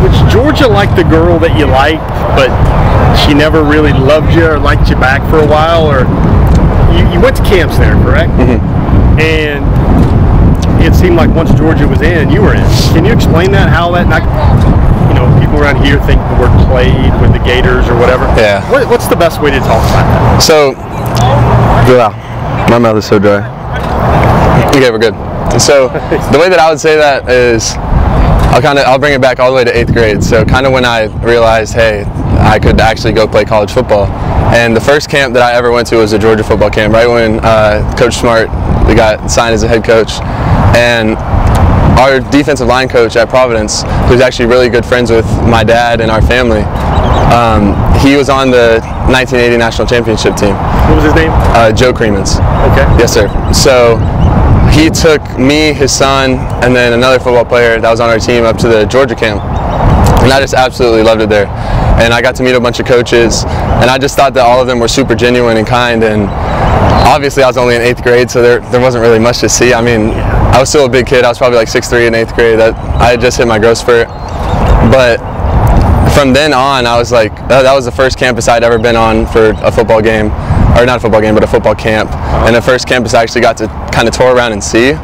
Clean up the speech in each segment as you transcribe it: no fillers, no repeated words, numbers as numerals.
Was Georgia like the girl that you liked, but she never really loved you or liked you back for a while? Or you went to camps there, correct? Mm-hmm. And it seemed like once Georgia was in, you were in. Can you explain that? How that? People around here think the word "played" with the Gators or whatever. Yeah. What's the best way to talk about that? So, wow, my mouth is so dry. Okay, we're good. So the way that I would say that is, I'll bring it back all the way to 8th grade. So kind of when I realized, hey, I could actually go play college football. And the first camp that I ever went to was a Georgia football camp, right when Coach Smart got signed as a head coach. And our defensive line coach at Providence, who's actually really good friends with my dad and our family, he was on the 1980 national championship team. What was his name? Joe Creemans. Okay. Yes, sir. So he took me, his son, and then another football player that was on our team up to the Georgia camp. And I just absolutely loved it there. And I got to meet a bunch of coaches, and I just thought that all of them were super genuine and kind. And obviously I was only in 8th grade, so there wasn't really much to see. I mean, I was still a big kid. I was probably like 6'3" in 8th grade. I had just hit my growth spurt. But from then on, I was like, that was the first campus I'd ever been on for a football game. Or not a football game, but a football camp. And the first campus I actually got to kind of tour around and see.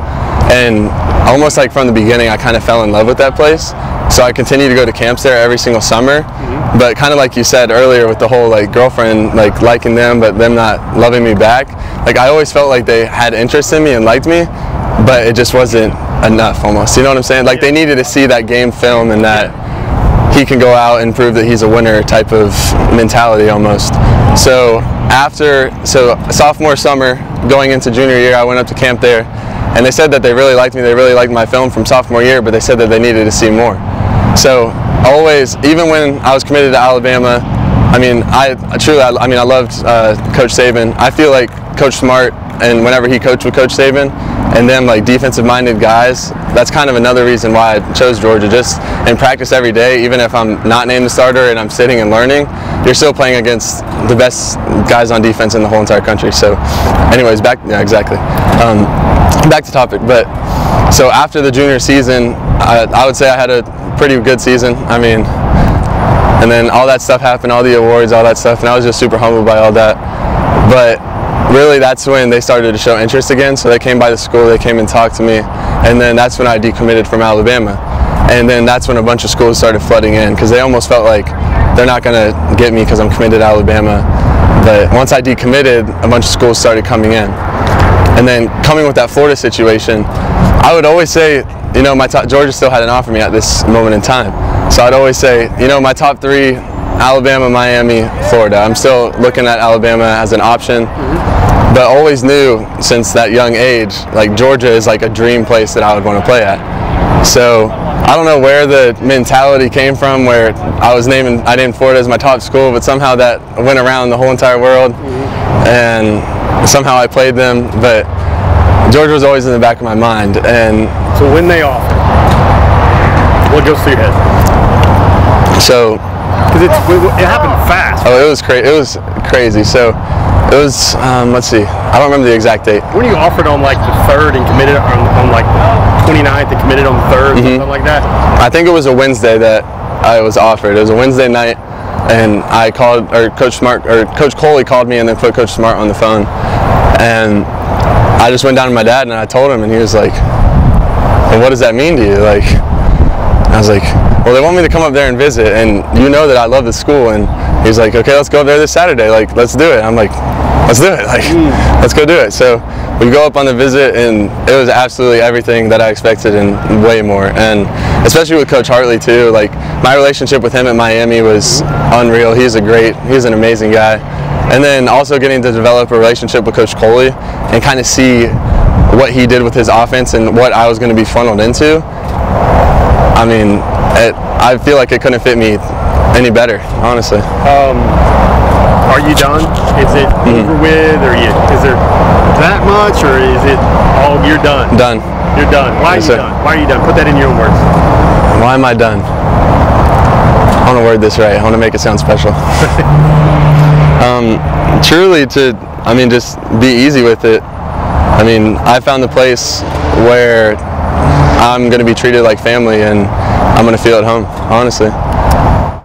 And almost like from the beginning, I kind of fell in love with that place. So I continued to go to camps there every single summer. Mm-hmm. But kind of like you said earlier with the whole like girlfriend, like liking them, but them not loving me back. Like I always felt like they had interest in me and liked me, but it just wasn't enough almost. You know what I'm saying? Like they needed to see that game film and that he can go out and prove that he's a winner type of mentality almost. So sophomore summer, going into junior year, I went up to camp there, and they said that they really liked me. They really liked my film from sophomore year, but they said that they needed to see more. So always, even when I was committed to Alabama, I mean, I loved Coach Saban. I feel like Coach Smart, and whenever he coached with Coach Saban, and them like defensive-minded guys, that's kind of another reason why I chose Georgia. Just in practice every day, even if I'm not named the starter and I'm sitting and learning, you're still playing against the best guys on defense in the whole entire country. So anyways, back to topic. But so after the junior season, I would say I had a pretty good season. I mean, and then all that stuff happened, all the awards, all that stuff, and I was just super humbled by all that. But really, that's when they started to show interest again. So they came by the school, they came and talked to me, and then that's when I decommitted from Alabama. And then that's when a bunch of schools started flooding in, because they almost felt like they're not going to get me because I'm committed to Alabama. But once I decommitted, a bunch of schools started coming in. And then coming with that Florida situation, I would always say, Georgia still hadn't offered me at this moment in time. So I'd always say, my top 3, Alabama, Miami, Florida. I'm still looking at Alabama as an option. But always knew since that young age, like Georgia is like a dream place that I would want to play at. So I don't know where the mentality came from, where I named Florida as my top school, but somehow that went around the whole entire world, and somehow I played them. But Georgia was always in the back of my mind. And so when they offered, what goes through your head? So because it happened fast. Oh, it was crazy. So it was, let's see, I don't remember the exact date. When you offered on like the 3rd and committed on like the 29th and committed on the 3rd, something like that? I think it was a Wednesday that I was offered. It was a Wednesday night, and I called, or Coach Coley called me and then put Coach Smart on the phone. And I just went down to my dad and I told him, and he was like, well, what does that mean to you? Like, I was like, well, they want me to come up there and visit, and you know that I love the school. And he's like, okay, let's go up there this Saturday. Like, let's do it. I'm like, let's do it. Like, let's go do it. So we go up on the visit, and it was absolutely everything that I expected and way more. And especially with Coach Hartley too. Like, my relationship with him at Miami was unreal. He's an amazing guy. And then also getting to develop a relationship with Coach Coley and kind of see what he did with his offense and what I was going to be funneled into. I mean, I feel like it couldn't fit me any better, honestly. Are you done? Is it over with, or is there that much, or is it all you're done? Done. You're done. Why are you done? Why are you done? Put that in your own words. Why am I done? I want to word this right. I want to make it sound special. Truly just be easy with it. I mean, I found the place where I'm going to be treated like family, and I'm going to feel at home, honestly.